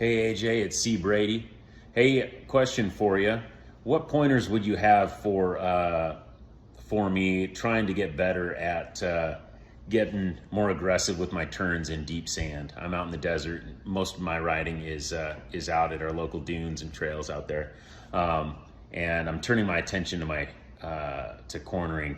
Hey AJ, it's C. Brady. Hey, question for you. What pointers would you have for me trying to get better at getting more aggressive with my turns in deep sand? I'm out in the desert. Most of my riding is out at our local dunes and trails out there, and I'm turning my attention to my to cornering.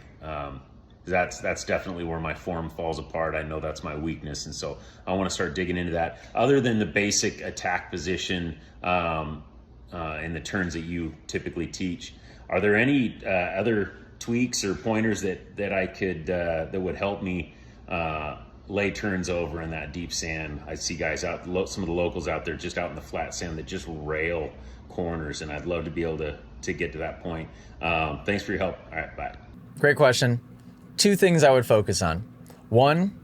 That's definitely where my form falls apart. I know that's my weakness, and so I want to start digging into that. Other than the basic attack position and the turns that you typically teach, are there any other tweaks or pointers that I could that would help me lay turns over in that deep sand? I see guys out, some of the locals out there just out in the flat sand that just rail corners, and I'd love to be able to get to that point. Thanks for your help. All right, bye. Great question. Two things I would focus on. One,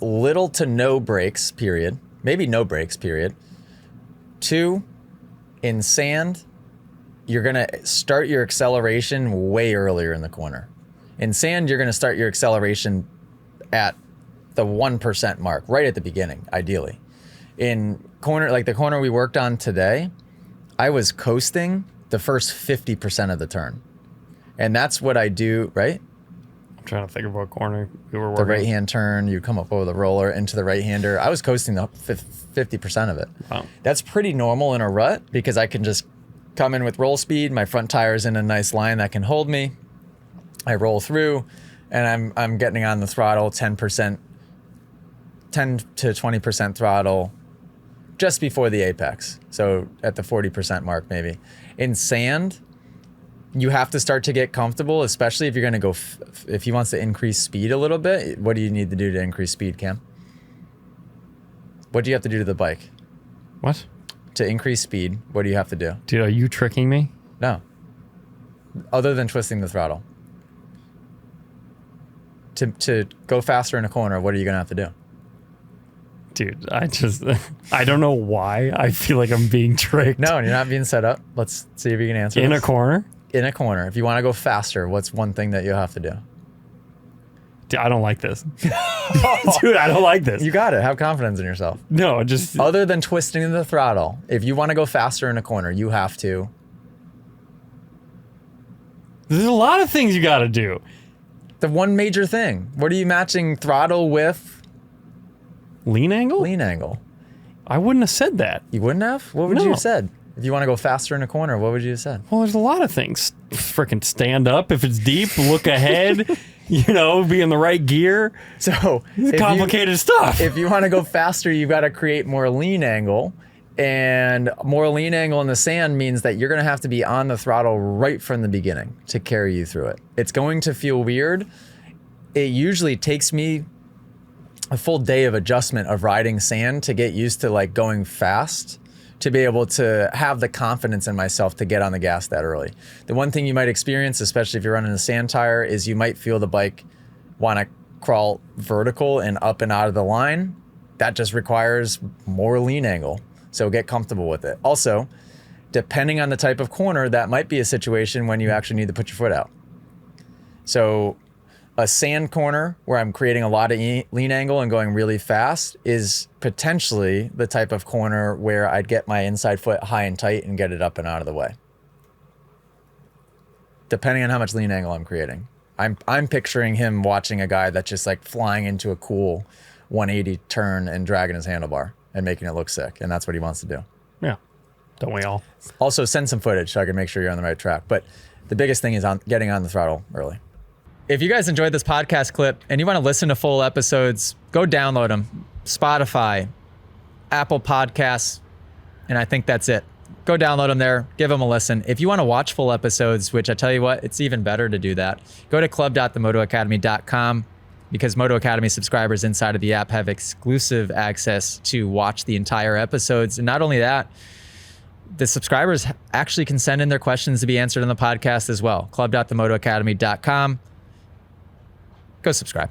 little to no brakes, period. Maybe no brakes, period. Two, in sand, you're going to start your acceleration way earlier in the corner. In sand, you're going to start your acceleration at the 1% mark, right at the beginning, ideally. In corner, like the corner we worked on today, I was coasting the first 50% of the turn. And that's what I do, right? I'm trying to think of what corner we were working. The right-hand turn, you come up over the roller into the right-hander. I was coasting the 50% of it. Wow. That's pretty normal in a rut because I can just come in with roll speed. My front tire's in a nice line that can hold me. I roll through, and I'm getting on the throttle 10 to 20% throttle just before the apex. So at the 40% mark maybe. In sand, you have to start to get comfortable, especially if you're going to go, if he wants to increase speed a little bit. What do you need to do to increase speed, Cam? What do you have to do to the bike? What? To increase speed, what do you have to do? Dude, are you tricking me? No. Other than twisting the throttle. To go faster in a corner, what are you going to have to do? Dude, I don't know why I feel like I'm being tricked. No, you're not being set up. Let's see if you can answer In this. a corner? In a corner. If you want to go faster, what's one thing that you'll have to do? Dude, I don't like this. Dude, I don't like this. You got it. Have confidence in yourself. No, just... Other than twisting the throttle, if you want to go faster in a corner, you have to... There's a lot of things you got to do. The one major thing. What are you matching throttle with? Lean angle? Lean angle. I wouldn't have said that. You wouldn't have? What would No. you have said? If you want to go faster in a corner, what would you have said? Well, there's a lot of things. Freaking stand up if it's deep, look ahead, be in the right gear. So complicated stuff. If you want to go faster, you've got to create more lean angle. And more lean angle in the sand means that you're going to have to be on the throttle right from the beginning to carry you through it. It's going to feel weird. It usually takes me a full day of adjustment of riding sand to get used to like going fast, to be able to have the confidence in myself to get on the gas that early. The one thing you might experience, especially if you're running a sand tire, is you might feel the bike want to crawl vertical and up and out of the line. That just requires more lean angle. So get comfortable with it. Also, depending on the type of corner, that might be a situation when you actually need to put your foot out. So a sand corner where I'm creating a lot of lean angle and going really fast is potentially the type of corner where I'd get my inside foot high and tight and get it up and out of the way. Depending on how much lean angle I'm creating. I'm picturing him watching a guy that's just like flying into a cool 180 turn and dragging his handlebar and making it look sick. And that's what he wants to do. Yeah. Don't we all? Also send some footage so I can make sure you're on the right track. But the biggest thing is getting on the throttle early. If you guys enjoyed this podcast clip and you want to listen to full episodes, go download them. Spotify, Apple Podcasts, and I think that's it. Go download them there. Give them a listen. If you want to watch full episodes, which I tell you what, it's even better to do that, go to club.themotoacademy.com because Moto Academy subscribers inside of the app have exclusive access to watch the entire episodes. And not only that, the subscribers actually can send in their questions to be answered on the podcast as well. Club.themotoacademy.com. Go subscribe.